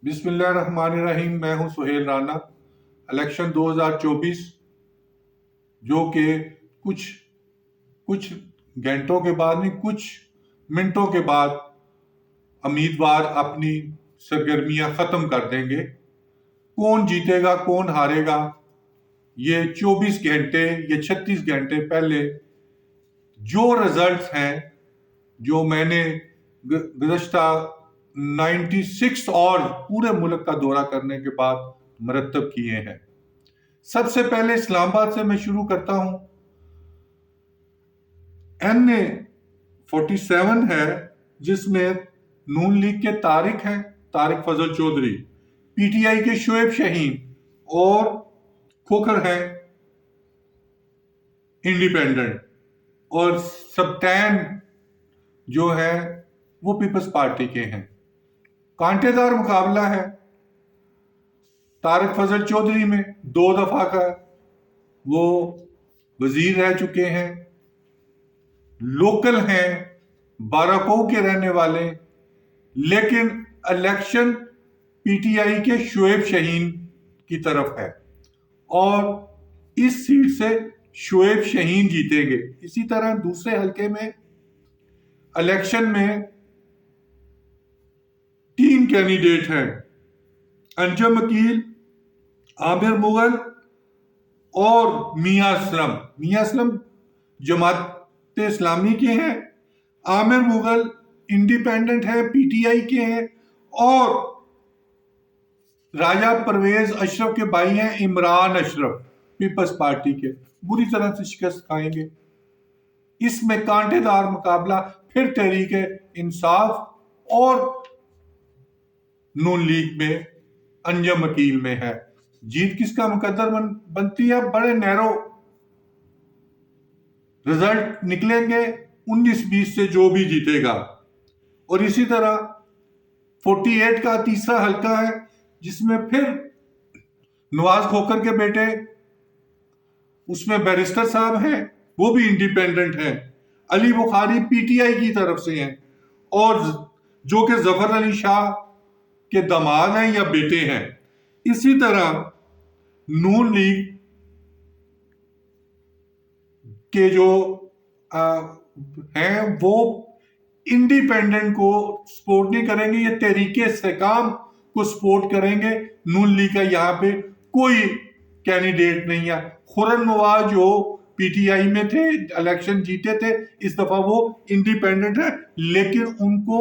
बिस्मिल्लाहिर्रहमानिर्रहीम। मैं हूं सुहेल राना। इलेक्शन 2024 जो कि कुछ कुछ घंटों के बाद नहीं, कुछ मिनटों के बाद उम्मीदवार अपनी सरगर्मियां खत्म कर देंगे। कौन जीतेगा कौन हारेगा, ये 24 घंटे या 36 घंटे पहले जो रिजल्ट्स हैं, जो मैंने गुज़श्ता 96 और पूरे मुल्क का दौरा करने के बाद मरतब किए हैं। सबसे पहले इस्लामाबाद से मैं शुरू करता हूं। NA 47 है, जिसमें नून लीग के तारिक फजल चौधरी, PTI के शोएब शाहीन और खोखर है इंडिपेंडेंट, और सबटैन जो है वो पीपल्स पार्टी के हैं। कांटेदार मुकाबला है। तारिक फजल चौधरी में 2 दफा का वो वजीर रह चुके हैं, लोकल हैं, बाराकों के रहने वाले, लेकिन इलेक्शन PTI के शोएब शाहीन की तरफ है और इस सीट से शोएब शाहीन जीतेंगे। इसी तरह दूसरे हलके में इलेक्शन में 3 कैंडिडेट हैं, अंजुम अकील, आमिर मुगल और मियां असलम। मियां असलम जमात इस्लामी के हैं, आमिर मुगल इंडिपेंडेंट है, PTI के हैं, और राजा परवेज अशरफ के भाई हैं इमरान अशरफ, पीपल्स पार्टी के। बुरी तरह से शिकस्त खाएंगे। इसमें कांटेदार मुकाबला फिर तहरीक इंसाफ और नून लीग में अंजुम अकील में है। जीत किसका मुकद्दर बनती है? बड़े नैरो रिजल्ट निकलेंगे, 19-20 से जो भी जीतेगा। और इसी तरह 48 का तीसरा हलका है, जिसमें फिर नवाज खोखर के बेटे, उसमें बैरिस्टर साहब हैं, वो भी इंडिपेंडेंट हैं, अली बुखारी PTI की तरफ से हैं, और जो कि जफर अली शाह के दामाद हैं या बेटे हैं। इसी तरह नून लीग के जो हैं वो इंडिपेंडेंट को सपोर्ट नहीं करेंगे, ये तहरीके इस्तेकाम को सपोर्ट करेंगे। नून लीग का यहाँ पे कोई कैंडिडेट नहीं है। खुर्रम नवाज जो PTI में थे, इलेक्शन जीते थे, इस दफा वो इंडिपेंडेंट है, लेकिन उनको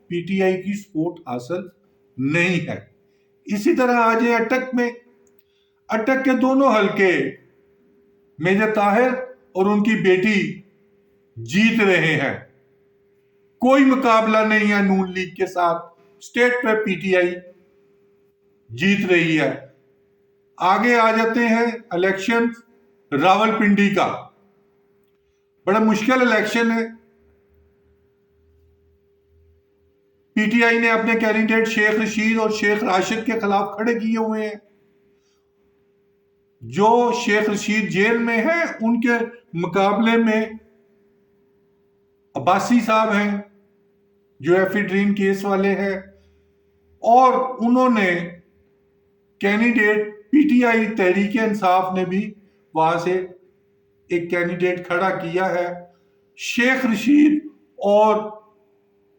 PTI की सपोर्ट हासिल नहीं है। इसी तरह आज अटक में, अटक के दोनों हलके मेजर ताहिर और उनकी बेटी जीत रहे हैं। कोई मुकाबला नहीं है नून लीग के साथ। स्टेट पे PTI जीत रही है। आगे आ जाते हैं इलेक्शन रावलपिंडी का। बड़ा मुश्किल इलेक्शन है। PTI ने अपने कैंडिडेट शेख रशीद और शेख राशिद के खिलाफ खड़े किए हुए हैं। जो शेख रशीद जेल में है, उनके मुकाबले में अब्बासी साहब हैं जो एफिड्रीन केस वाले हैं, और उन्होंने कैंडिडेट PTI तहरीक इंसाफ ने भी वहां से एक कैंडिडेट खड़ा किया है। शेख रशीद और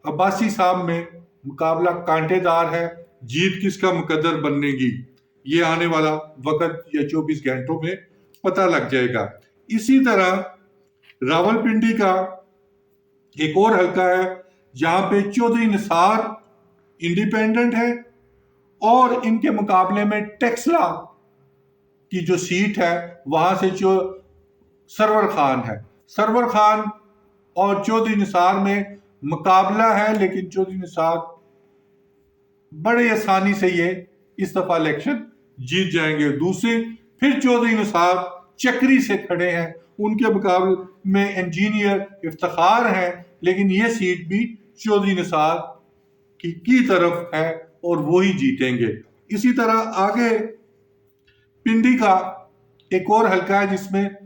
अब्बासी साहब में मुकाबला कांटेदार है। जीत किसका मुकद्दर बनेगी, ये आने वाला वक्त या 24 घंटों में पता लग जाएगा। इसी तरह रावलपिंडी का एक और हलका है, जहां पे चौधरी निसार इंडिपेंडेंट है, और इनके मुकाबले में टेक्सला की जो सीट है वहां से जो सरवर खान है। सरवर खान और चौधरी निसार में मुकाबला है, लेकिन चौधरी निसार बड़े आसानी से ये इस दफा इलेक्शन जीत जाएंगे। दूसरी फिर चौधरी निसार चक्री से खड़े हैं, उनके मुकाबले में इंजीनियर इफ्तिखार हैं, लेकिन ये सीट भी चौधरी निसार की तरफ है और वो ही जीतेंगे। इसी तरह आगे पिंडी का एक और हलका है, जिसमें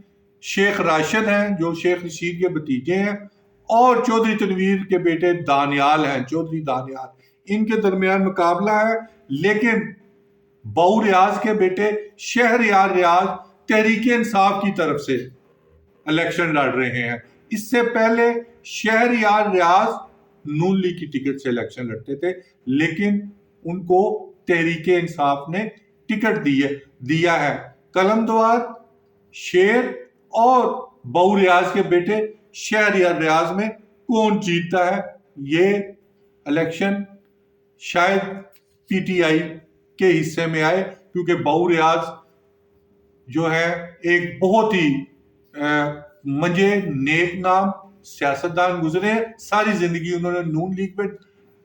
शेख राशिद हैं जो शेख रशीद के भतीजे हैं, और चौधरी तनवीर के बेटे दानियाल हैं, चौधरी दानियाल। इनके दरमियान मुकाबला है, लेकिन बऊ रियाज के बेटे शहरयार रियाज तहरीक इंसाफ की तरफ से इलेक्शन लड़ रहे हैं। इससे पहले शहरयार रियाज नून लीग की टिकट से इलेक्शन लड़ते थे, लेकिन उनको तहरीक इंसाफ ने टिकट दिया है। कलमदवार शेर और बऊ रियाज के बेटे शहरयार रियाज में कौन जीतता है, ये इलेक्शन शायद पीटीआई के हिस्से में आए, क्योंकि बऊ रियाज जो है एक बहुत ही मंजे नेक नाम सियासतदान गुजरे। सारी जिंदगी उन्होंने नून लीग में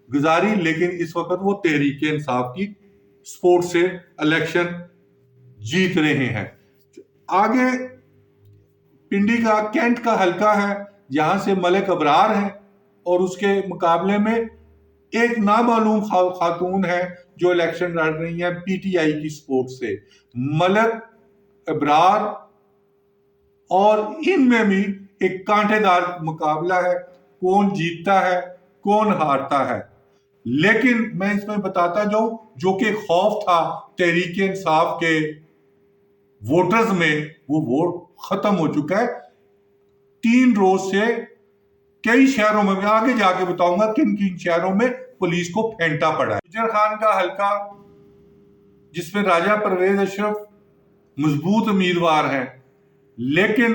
गुजारी, लेकिन इस वक्त वो तहरीक इंसाफ की सपोर्ट से इलेक्शन जीत रहे हैं। आगे पिंडी का कैंट का हलका है, जहां से मलिक अबरार है और उसके मुकाबले में एक नामालूम खातून है जो इलेक्शन लड़ रही है पीटीआई की सपोर्ट से। मलिक अबरार और इनमें भी एक कांटेदार मुकाबला है, कौन जीतता है कौन हारता है। लेकिन मैं इसमें बताता जाऊं, जो कि खौफ था तहरीक इंसाफ के वोटर्स में, वो वोट खत्म हो चुका है। 3 रोज से कई शहरों में, मैं आगे जाके बताऊंगा किन किन शहरों में पुलिस को फेंटा पड़ा है। गुजर खान का हलका, जिसमें राजा परवेज अशरफ मजबूत उम्मीदवार हैं, लेकिन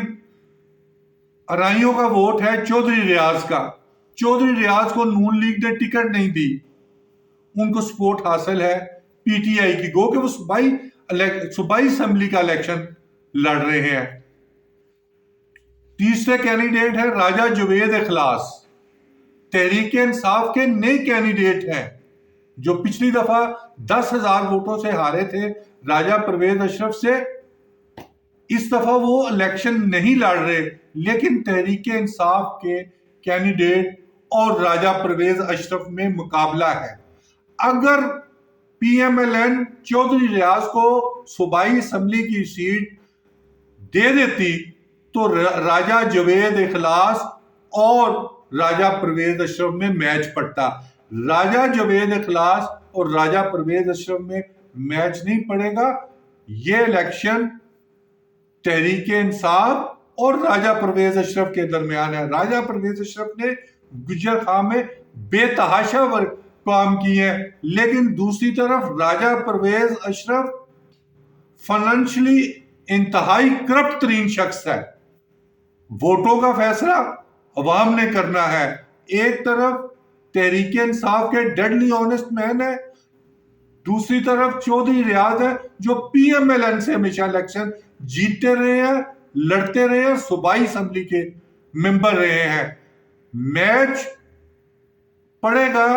अराइयों का वोट है चौधरी रियाज का। चौधरी रियाज को नून लीग ने टिकट नहीं दी, उनको सपोर्ट हासिल है पीटीआई की, गो कि वो सूबाई असेंबली का इलेक्शन लड़ रहे हैं। तीसरे कैंडिडेट है राजा जुवेद इखलास, तहरीक इंसाफ के नए कैंडिडेट हैं, जो पिछली दफा 10,000 वोटों से हारे थे राजा परवेज अशरफ से। इस दफा वो इलेक्शन नहीं लड़ रहे, लेकिन तहरीक इंसाफ के कैंडिडेट और राजा परवेज अशरफ में मुकाबला है। अगर पीएमएलएन चौधरी रियाज को सूबाई असेंबली की सीट दे देती तो राजा जुवेद इखलास और राजा परवेज अशरफ में मैच पड़ता। राजा जुवेद इखलास और राजा परवेज अशरफ में मैच नहीं पड़ेगा। ये इलेक्शन तहरीक इंसाफ और राजा परवेज अशरफ के दरमियान है। राजा परवेज अशरफ ने गुजर खान में बेतहाशा काम किए हैं, लेकिन दूसरी तरफ राजा परवेज अशरफ फाइनेंशियली इंतहाई करप्ट तरीन शख्स है। वोटों का फैसला अवाम ने करना है। एक तरफ तहरीक इंसाफ के डेडली ऑनेस्ट मैन है, दूसरी तरफ चौधरी रियाज है जो पीएमएलएन से हमेशा इलेक्शन जीतते रहे हैं, लड़ते रहे हैं, सूबाई असेंबली के मेंबर रहे हैं। मैच पड़ेगा,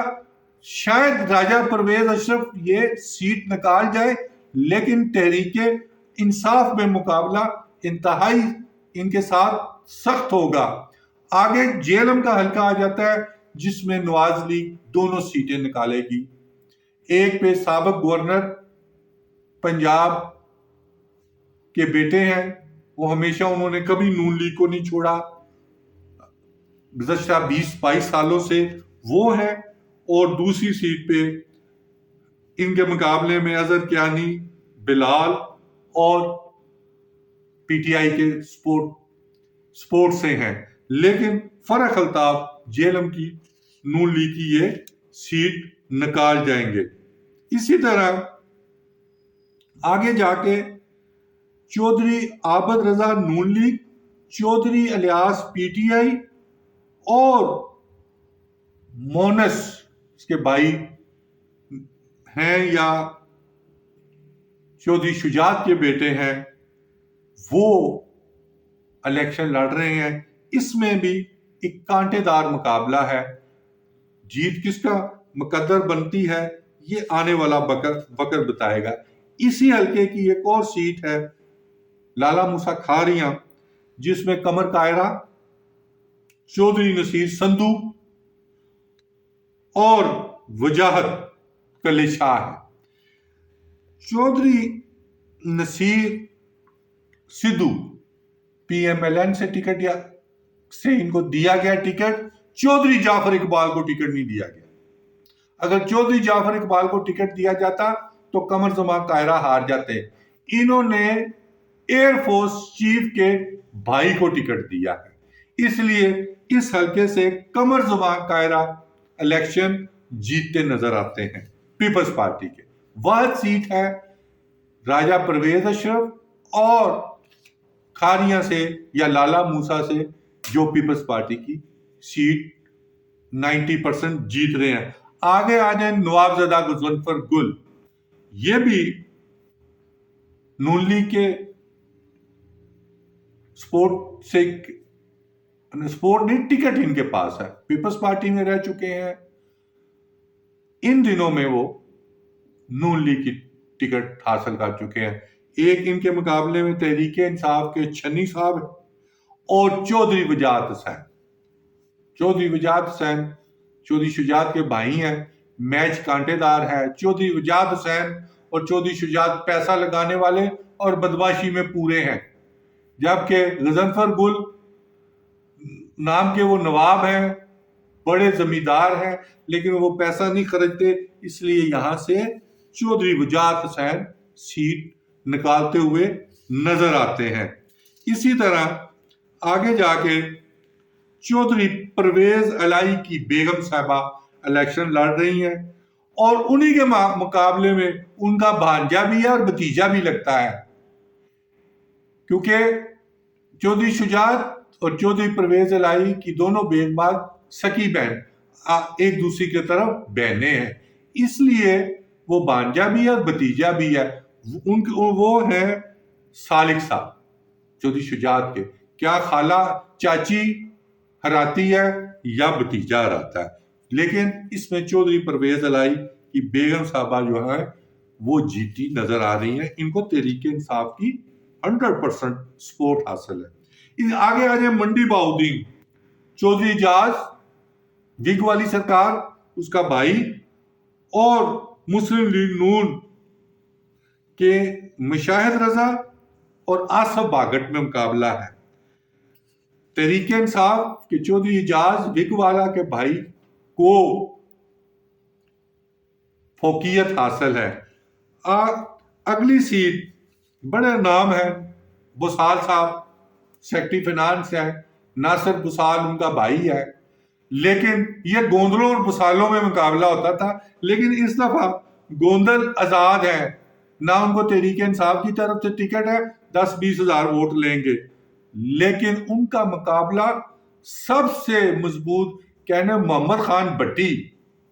शायद राजा परवेज अशरफ ये सीट निकाल जाए, लेकिन तहरीक इंसाफ में मुकाबला इंतहाई इनके साथ सख्त होगा। आगे जेएलएम का हल्का आ जाता है, जिसमें नवाज लीग दोनों सीटें निकालेगी। एक पे साबिक गवर्नर पंजाब के बेटे हैं, वो हमेशा उन्होंने कभी नून लीग को नहीं छोड़ा, गुज़श्ता 20-22 सालों से वो है। और दूसरी सीट पे इनके मुकाबले में अजहर कियानी, बिलाल और पीटीआई के सपोर्ट से हैं, लेकिन फर्क अल्ताफ जेएलएम की नून लीग की ये सीट निकाल जाएंगे। इसी तरह आगे जाके चौधरी आबद रजा नून लीग, चौधरी इलियास पीटीआई और मोनस इसके भाई हैं या चौधरी शुजात के बेटे हैं, वो इलेक्शन लड़ रहे हैं। इसमें भी एक कांटेदार मुकाबला है। जीत किसका मुकद्दर बनती है, ये आने वाला वक्त बताएगा। इसी हल्के की एक और सीट है लाला मूसा खारियां, जिसमें कमर कायरा, चौधरी नसीर संधू और वजाहत कलेशाह है। चौधरी नसीर सिद्धू पीएमएलएन से टिकट से इनको दिया गया टिकट, चौधरी जाफर इकबाल को टिकट नहीं दिया गया। अगर चौधरी जाफर इकबाल को टिकट दिया जाता तो कमर जमान कायरा हार जाते। इन्होंने एयरफोर्स चीफ के भाई को टिकट दिया है, इसलिए इस हल्के से कमर जमान कायरा इलेक्शन जीतते नजर आते हैं पीपल्स पार्टी के। वह सीट है राजा परवेज अशरफ और खारिया से या लाला मूसा से, जो पीपल्स पार्टी की सीट 90% जीत रहे हैं। आगे आ जाए नवाबजदा गुजवंतर गुल, ये भी नून लीग के स्पोर्ट नहीं, टिकट इनके पास है, पीपल्स पार्टी में रह चुके हैं। इन दिनों में वो नून लीग की टिकट हासिल कर चुके हैं। एक इनके मुकाबले में तहरीके इंसाफ के छन्नी साहब और चौधरी वजात हुसैन। चौधरी वजात हुसैन चौधरी शुजात के भाई हैं। मैच कांटेदार है। चौधरी वजात हुसैन और चौधरी शुजात पैसा लगाने वाले और बदमाशी में पूरे हैं, जबकि गजनफर गुल नाम के वो नवाब हैं, बड़े जमींदार हैं, लेकिन वो पैसा नहीं खर्चते, इसलिए यहां से चौधरी वजात हुसैन सीट निकालते हुए नजर आते हैं। इसी तरह आगे जाके चौधरी परवेज अलाई की बेगम साहबा इलेक्शन लड़ रही हैं और उन्हीं के मुकाबले में उनका भांजा भी है और भतीजा भी लगता है, क्योंकि चौधरी शुजात और चौधरी परवेज अलाई की दोनों बेगमाद सकी बहन एक दूसरे की तरफ बहनें हैं, इसलिए वो भांजा भी है और भतीजा भी है। वो है सालिक साहब चौधरी शुजात के। क्या खाला चाची हराती है या भतीजा हराता है, लेकिन इसमें चौधरी परवेज अलाई की बेगम साहबा जो है वो जीती नजर आ रही है। इनको तहरीके इंसाफ की 100% सपोर्ट हासिल है। आगे आ जाए मंडी बहाउद्दीन, चौधरी इजाज, विग वाली सरकार, उसका भाई, और मुस्लिम लीग नून के मुशाहिद रजा और आसफ बागट में मुकाबला है। तहरीके इंसाफ के चौधरी इजाज विगवाला के भाई को फौकियत हासिल है। अगली सीट बड़े नाम है, बुसाल साहब सेक्रेटरी फाइनेंस है, नासिर बुसाल उनका भाई है, लेकिन ये गोंदलों और बुसालों में मुकाबला होता था, लेकिन इस दफा गोंदल आजाद है ना, उनको तहरीके इंसाफ की तरफ से टिकट है, 10-20 हजार वोट लेंगे, लेकिन उनका मुकाबला सबसे मजबूत कहने मोहम्मद खान भट्टी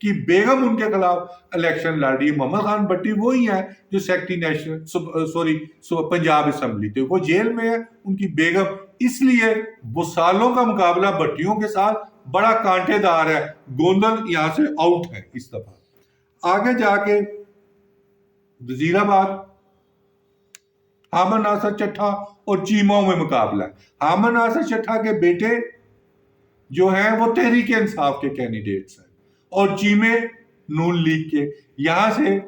की बेगम उनके खिलाफ इलेक्शन लड़ रही है। मोहम्मद खान भट्टी वही है जो सेक्रेटरी नेशनल पंजाब असेंबली थे, वो जेल में है, उनकी बेगम। इसलिए बुसालों का मुकाबला भट्टियों के साथ बड़ा कांटेदार है। गोंदल यहां से आउट है इस दफा। आगे जाके वजीराबाद, हामद नासिर चट्ठा और चीमाओं में मुकाबला है। हामद नासिर चट्ठा के बेटे जो हैं वो तहरीके इंसाफ के कैंडिडेट्स हैं और चीमे नून लीग के। यहां से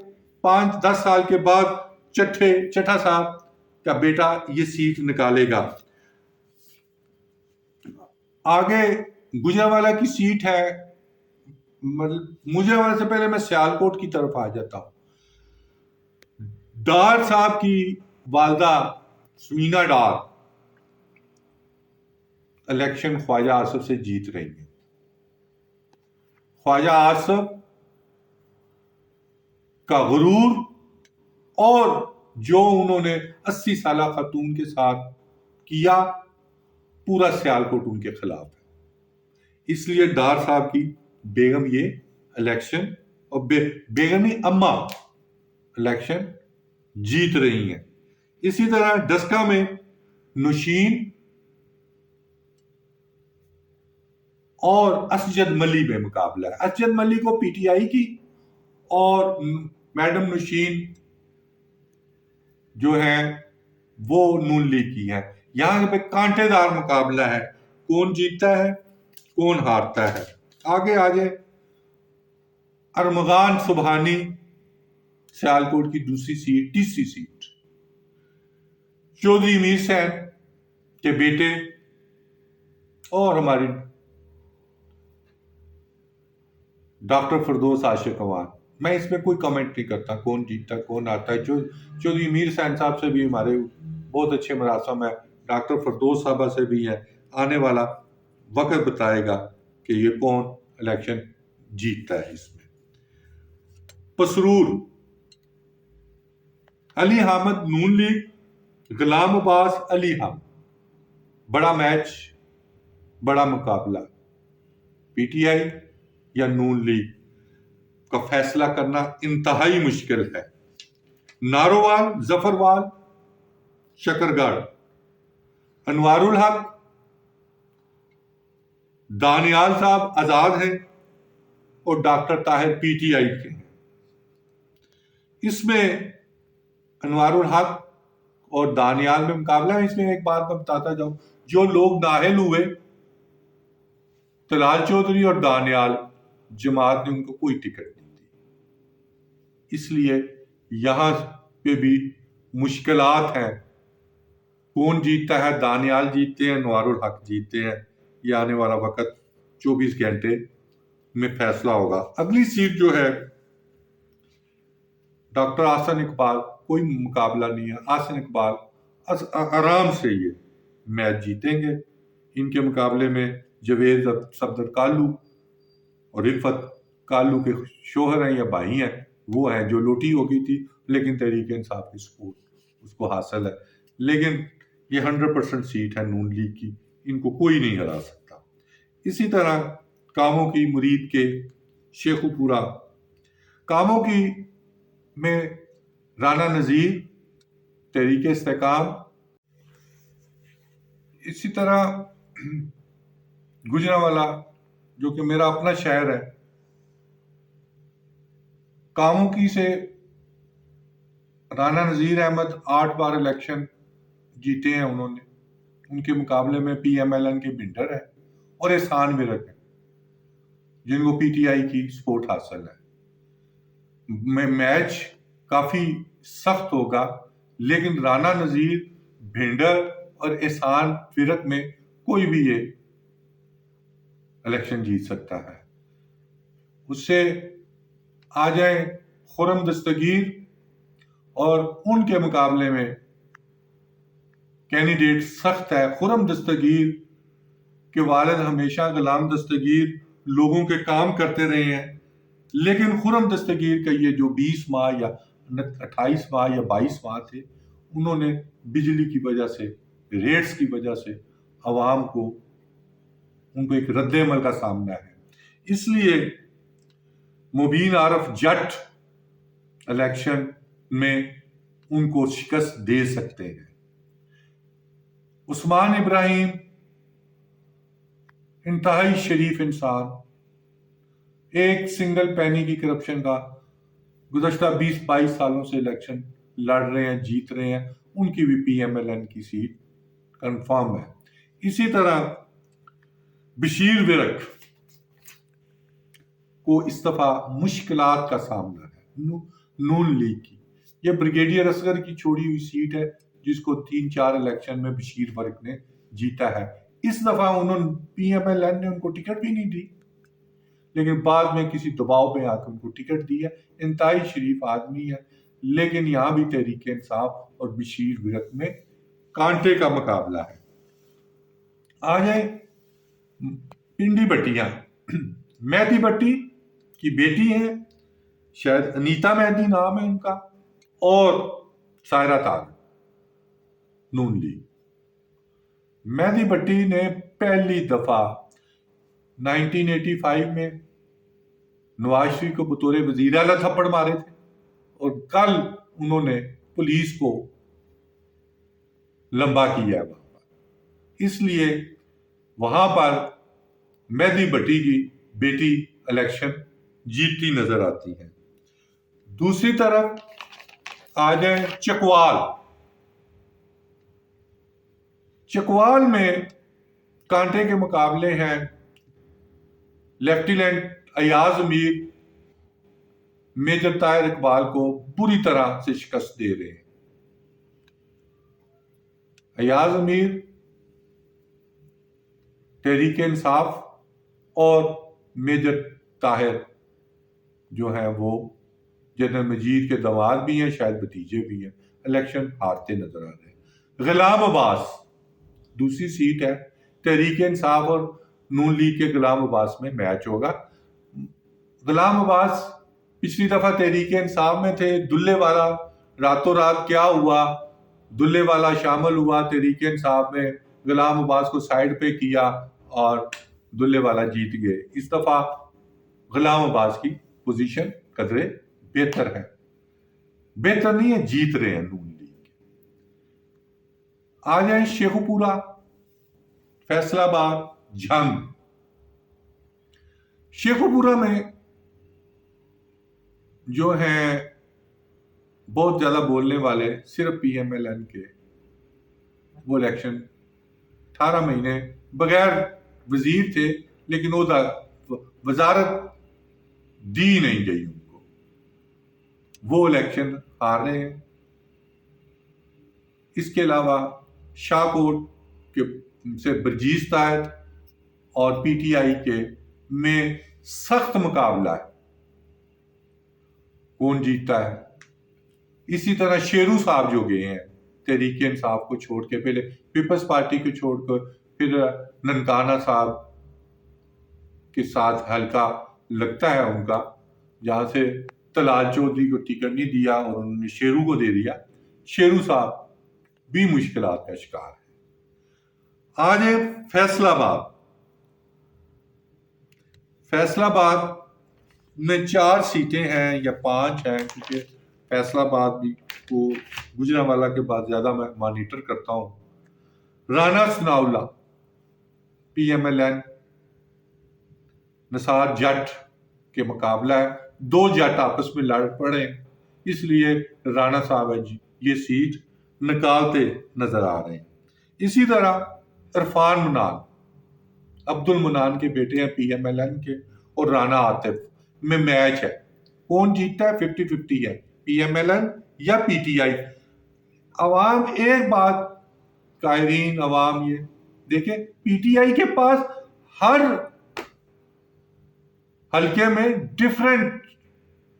5-10 साल के बाद चट्ठा साहब का बेटा ये सीट निकालेगा। आगे गुजरावाला की सीट है। गुजरावाला से पहले मैं सियालकोट की तरफ आ जाता हूं। डार साहब की वालदा समीना डार इलेक्शन ख्वाजा आसिफ से जीत रही है। ख्वाजा आसिफ का गुरूर और जो उन्होंने 80 साल खातून के साथ किया, पूरा सियालकोट उनके खिलाफ है। इसलिए डार साहब की बेगम ये इलेक्शन और बेगम अम्मा इलेक्शन जीत रही हैं। इसी तरह डस्का में नुशीन और असजद मली में मुकाबला है। असजद मली को पीटीआई की और मैडम नुशीन जो है वो नून लीग की है। यहां पे कांटेदार मुकाबला है, कौन जीतता है कौन हारता है। आगे अरमगान सुबहानी सियालकोट की दूसरी सीट, तीसरी सीट, चौधरी मीर सैन के बेटे और हमारी डॉक्टर फिरदौस आशिक अवान। मैं इसमें कोई कमेंट नहीं करता कौन जीतता कौन आता है। जो चौधरी मीर सैन साहब से भी हमारे बहुत अच्छे मरासम है, डॉक्टर फिरदौस साहबा से भी है। आने वाला वक्त बताएगा कि ये कौन इलेक्शन जीतता है। इसमें पसरूर, अली अहमद नून लीग, गुलाम अब्बास अली हम। बड़ा मैच, बड़ा मुकाबला। पीटीआई या नून लीग का फैसला करना इंतहाई मुश्किल है। नारोवाल, जफरवाल, शकरगढ़, अनवारुल हक, दानियाल साहब आजाद हैं और डॉक्टर ताहिर पीटीआई के हैं। इसमें अनवारुल हक और दानियाल में मुकाबला है। इसमें एक बात मैं बताता जाऊं, जो लोग नाहल हुए, तलाल चौधरी और दानियाल, जमात ने उनको कोई टिकट नहीं दी। इसलिए यहां पे भी मुश्किलात हैं। कौन जीतता है? दानियाल जीतते हैं, अनवारुल हक जीतते हैं। ये आने वाला वक्त 24 घंटे में फैसला होगा। अगली सीट जो है डॉक्टर आसन इकबाल, कोई मुकाबला नहीं है। आसन इकबाल आराम से ये मैच जीतेंगे। इनके मुकाबले में जवेद सफदर कालू और रिफत कालू के शोहर हैं या भाई हैं, वो हैं जो लोटी हो गई थी, लेकिन तहरीक इंसाफ की सपोर्ट उसको हासिल है। लेकिन ये 100% सीट है नून लीग की, इनको कोई नहीं हरा सकता। इसी तरह कामों की मुरीद के शेखुपुरा, कामों की में राना नजीर, तहरीक इस्तेकाम। इसी तरह गुजरांवाला जो कि मेरा अपना शहर है, कामों की से राना नजीर अहमद 8 बार इलेक्शन जीते हैं उन्होंने। उनके मुकाबले में पीएमएलएन के भिंडर है और एहसान विरक है, जिनको पीटीआई की सपोर्ट हासिल है। मैच काफी सख्त होगा, लेकिन राना नजीर, भिंडर और एहसान विरक में कोई भी ये इलेक्शन जीत सकता है। उससे आ जाए खुर्रम दस्तगीर, और उनके मुकाबले में कैंडिडेट सख्त है। खुर्रम दस्तगीर के वालिद हमेशा गुलाम दस्तगीर लोगों के काम करते रहे हैं, लेकिन खुर्रम दस्तगीर का ये जो 20 माह या 28 माह या 22 माह थे, उन्होंने बिजली की वजह से, रेट्स की वजह से अवाम को, उनको एक रद्द-ए-अमल का सामना है। इसलिए मुबीन आरफ जट इलेक्शन में उनको शिकस्त दे सकते हैं। उस्मान इब्राहिम इंतहाई शरीफ इंसान, एक सिंगल पैनी की करप्शन का गुज़श्ता 20-22 सालों से इलेक्शन लड़ रहे हैं, जीत रहे हैं। उनकी भी पीएमएलएन की सीट कंफर्म है। इसी तरह बशीर विरक को इस दफा मुश्किलात का सामना है नून लीग की। यह ब्रिगेडियर असगर की छोड़ी हुई सीट है, जिसको 3-4 इलेक्शन में बशीर विरक ने जीता है। इस दफा उन्होंने पीएमएलएन ने उनको टिकट भी नहीं दी, लेकिन बाद में किसी दबाव में आकर उनको टिकट दी है। इंतहाई शरीफ आदमी है, लेकिन यहां भी तहरीक इंसाफ और बशीर विरक में कांटे का मुकाबला है। आ जाए पिंडी भट्टियां, मेहदी भट्टी की बेटी है, शायद अनीता मेहदी नाम है उनका, और सायरा ताग, नून लीग। मेहदी भट्टी ने पहली दफा 1985 में नवाज शरीफ को बतौर वजीर आला थप्पड़ मारे थे, और कल उन्होंने पुलिस को लंबा किया वहां पर। इसलिए वहां पर मेहदी भट्टी की बेटी इलेक्शन जीतती नजर आती है। दूसरी तरफ आ जाए चकवाल। चकवाल में कांटे के मुकाबले हैं लेफ्टिनेंट अयाज अमीर, मेजर ताहिर इकबाल को बुरी तरह से शिकस्त दे रहे हैं। अयाज अमीर तहरीक इंसाफ और मेजर ताहिर जो है वो जनरल मजीद के दमाद भी हैं, शायद भतीजे भी हैं, इलेक्शन हारते नजर आ रहे हैं। गुलाम अब्बास दूसरी सीट है, तहरीक इंसाफ और नून लीग के गुलाम अब्बास में मैच होगा। गुलाम अब्बास पिछली दफा तहरीक इंसाफ में थे, दुल्ले वाला रातों रात क्या हुआ, दुल्ले वाला शामिल हुआ तहरीक इंसाफ में, गुलाम अब्बास को साइड पे किया और दुल्ले वाला जीत गए। इस दफा गुलाम अब्बास की पोजीशन कदरे बेहतर है, बेहतर नहीं है, जीत रहे हैं नून लीग। आ जाए शेखुपुरा, फैसलाबाद, जंग। शेखुपुरा में जो है बहुत ज्यादा बोलने वाले सिर्फ पीएमएलएन के, वो इलेक्शन 18 महीने बगैर वजीर थे, लेकिन वजारत दी नहीं गई उनको, वो इलेक्शन हार रहे हैं। इसके अलावा शाहकोट के से बर्जीस तायत और पीटीआई के में सख्त मुकाबला है, कौन जीतता है। इसी तरह शेरू साहब जो गए हैं तहरीक इंसाफ को छोड़ के, पहले पीपल्स पार्टी को छोड़कर फिर ननकाना साहब के साथ हल्का लगता है उनका, जहां से तलाल चौधरी को टिकट नहीं दिया और उन्होंने शेरू को दे दिया। शेरू साहब भी मुश्किलात का शिकार है। आज है फैसलाबाद। फैसलाबाद में 4 सीटें हैं या 5 हैं, क्योंकि फैसलाबाद भी को गुजरांवाला के बाद ज्यादा मैं मॉनिटर करता हूं। राना सनाउल्ला पीएमएलएन निसार जट के मुकाबला है, 2 जट आपस में लड़ पड़े, इसलिए राणा साहब है जी ये सीट निकालते नजर आ रहे हैं। इसी तरह इरफान मुनान, अब्दुल मुनान के बेटे हैं पीएमएलएन के, और राना आतिफ में मैच है, कौन जीतता है 50-50 है, पीएमएलएन या पीटीआई। अवाम एक बात, कायरीन अवाम ये देखे, पीटीआई के पास हर हल्के में डिफरेंट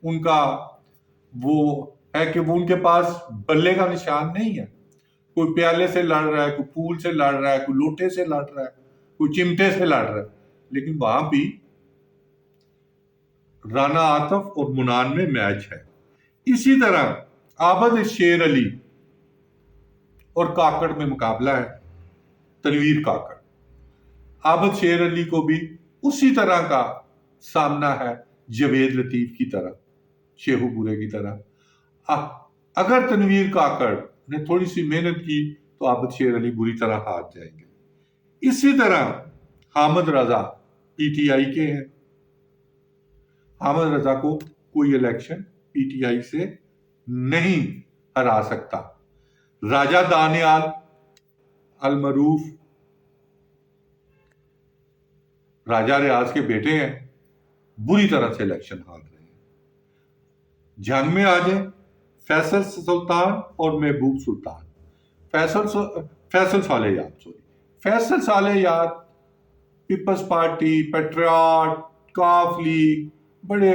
उनका वो है कि वो उनके पास बल्ले का निशान नहीं है, कोई प्याले से लड़ रहा है, कोई फूल से लड़ रहा है, कोई लोटे से लड़ रहा है, कोई चिमटे से लड़ रहा है, लेकिन वहां भी राना आतिफ और मुनान में मैच है। इसी तरह आबद शेर अली और काकड़ में मुकाबला है, तनवीर काकड़। आबद शेर अली को भी उसी तरह का सामना है जवेद लतीफ की तरह, शेखुपुरे की तरह। अगर तनवीर काकड़ ने थोड़ी सी मेहनत की तो आबद शेर अली बुरी तरह हार जाएंगे। इसी तरह हामिद रजा पीटीआई के हैं, हामिद रजा को कोई इलेक्शन पीटीआई से नहीं हरा सकता। राजा दानियाल अलमरूफ राजा रियाज के बेटे हैं, बुरी तरह से इलेक्शन हार रहे हैं। जंग में आ जाए फैसल सुल्तान और महबूब सुल्तान। फैसल साले याद पीपल्स पार्टी, पेट्रियाट, काफ लीग, बड़े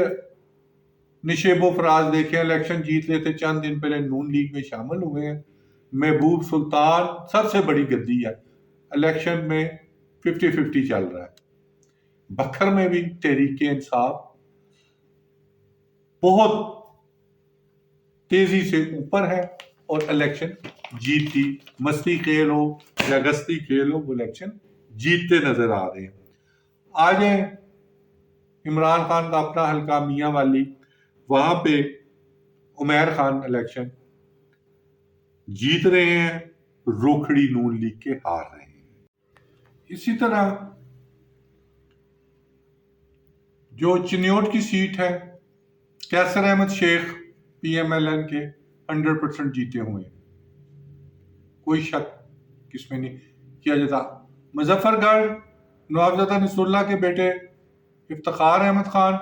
निशेबो फराज देखे, इलेक्शन जीत लेते, चंद दिन पहले नून लीग में शामिल हुए हैं। महबूब सुल्तान सबसे बड़ी गद्दी है, इलेक्शन में 50-50 चल रहा है। बखर में भी तहरीक इंसाफ बहुत तेजी से ऊपर है और इलेक्शन जीतती, मस्ती खेल हो या गस्ती खेल हो, वो इलेक्शन जीतते नजर आ रहे हैं। आज इमरान खान का अपना हल्का मियां वाली, वहां पे उमैर खान इलेक्शन जीत रहे हैं, रोखड़ी नून लीग के हार रहे हैं। इसी तरह जो चिन्योट की सीट है, कैसर अहमद शेख पीएमएलएन के 100% जीते हुए हैं, कोई शक किसमें नहीं किया जाता। मुजफ्फरगढ़ नवाबजादा नसरुल्लाह के बेटे इफ्तिखार अहमद खान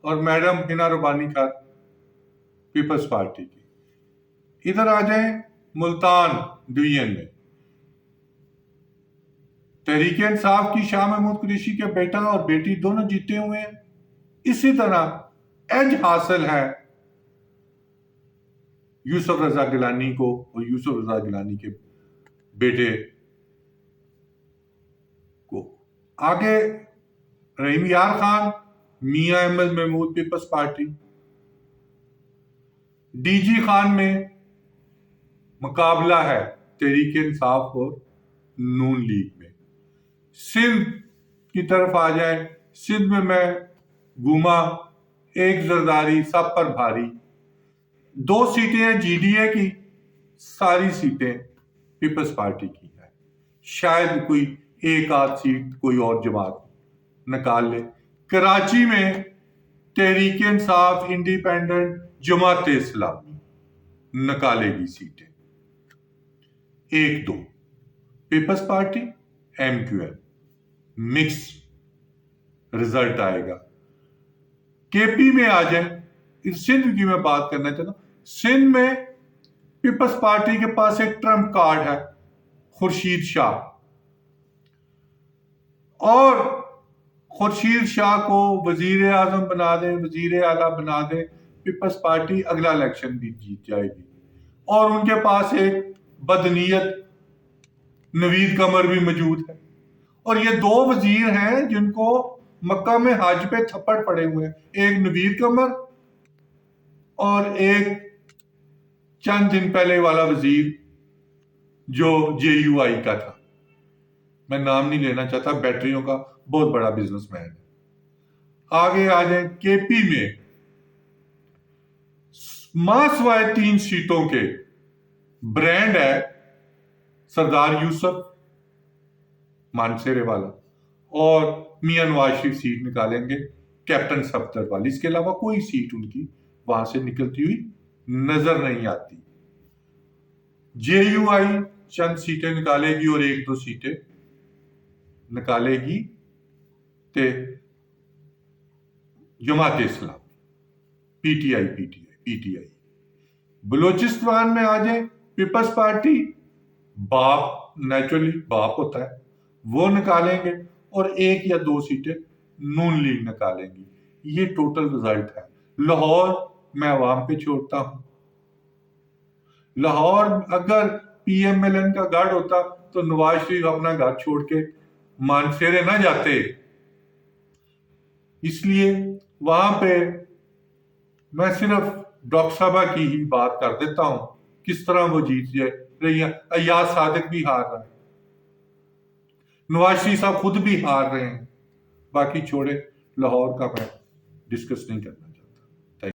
और मैडम हिना रुबानी का पीपल्स पार्टी की। इधर आ जाए मुल्तान डिवीजन में, तहरीक इंसाफ की शाह महमूद कुरैशी के बेटा और बेटी दोनों जीते हुए हैं। इसी तरह एज हासिल है यूसुफ रजा गिलानी को और यूसुफ रजा गिलानी के बेटे को। आगे Rahim Yar Khan, Mian Ahmad Mahmood peoples party. D G Khan में मुकाबला है तहरीक इंसाफ और नून लीग में। सिंध की तरफ आ जाए, सिंध में मैं घूमा, एक जरदारी सब पर भारी। 2 सीटें हैं जीडीए की, सारी सीटें पीपल्स पार्टी की है। शायद कोई एक आध सीट कोई और जमात निकाल ले। कराची में तहरीक इंसाफ, इंडिपेंडेंट, जमात इस्लामी निकालेगी सीटें 1-2। Peoples party, MQM, mix result आएगा। केपी में आ जाए, सिंध की मैं बात करना चाहता हूं। सिंध में पीपल्स पार्टी के पास एक ट्रम्प कार्ड है, खुर्शीद शाह, और खुर्शीद शाह को वजीर आजम बना दें, वजीर आला बना दें, पीपल्स पार्टी अगला इलेक्शन भी जीत जाएगी। और उनके पास एक बदनीयत नवीद कमर भी मौजूद है। और ये 2 वजीर हैं जिनको मक्का में हज पे थप्पड़ पड़े हुए हैं, एक नवीद कमर और एक चंद दिन पहले वाला वजीर जो जेयूआई का था, मैं नाम नहीं लेना चाहता, बैटरियों का बहुत बड़ा बिजनेसमैन है। आगे आ जाए, केपी में मासवाए 3 सीटों के ब्रांड है सरदार यूसुफ मानसेरे वाला, और मियां नवाज शरीफ सीट निकालेंगे कैप्टन सफदर वाली। इसके अलावा कोई सीट उनकी वहां से निकलती हुई नजर नहीं आती। जेयूआई चंद सीटें निकालेगी और 1-2 सीटें निकालेगी ते जमात इस्लाम, पीटीआई। बलूचिस्तान में आ जाए, पीपल्स पार्टी, बाप नेचुरली बाप होता है, वो निकालेंगे, और 1 या 2 सीटें नून लीग निकालेंगी। ये टोटल रिजल्ट है। लाहौर मैं अवाम पे छोड़ता हूं। लाहौर अगर पीएमएलएन का गढ़ होता तो नवाज शरीफ अपना घर छोड़ के मानसेरे ना जाते। इसलिए वहां पे मैं सिर्फ डॉक्टर साहबा की ही बात कर देता हूं, किस तरह वो जीत रही है। अयाज सादिक भी हार रहा है, नवाज शरीफ साहब खुद भी हार रहे हैं। बाकी छोड़े, लाहौर का मैं डिस्कस नहीं करना।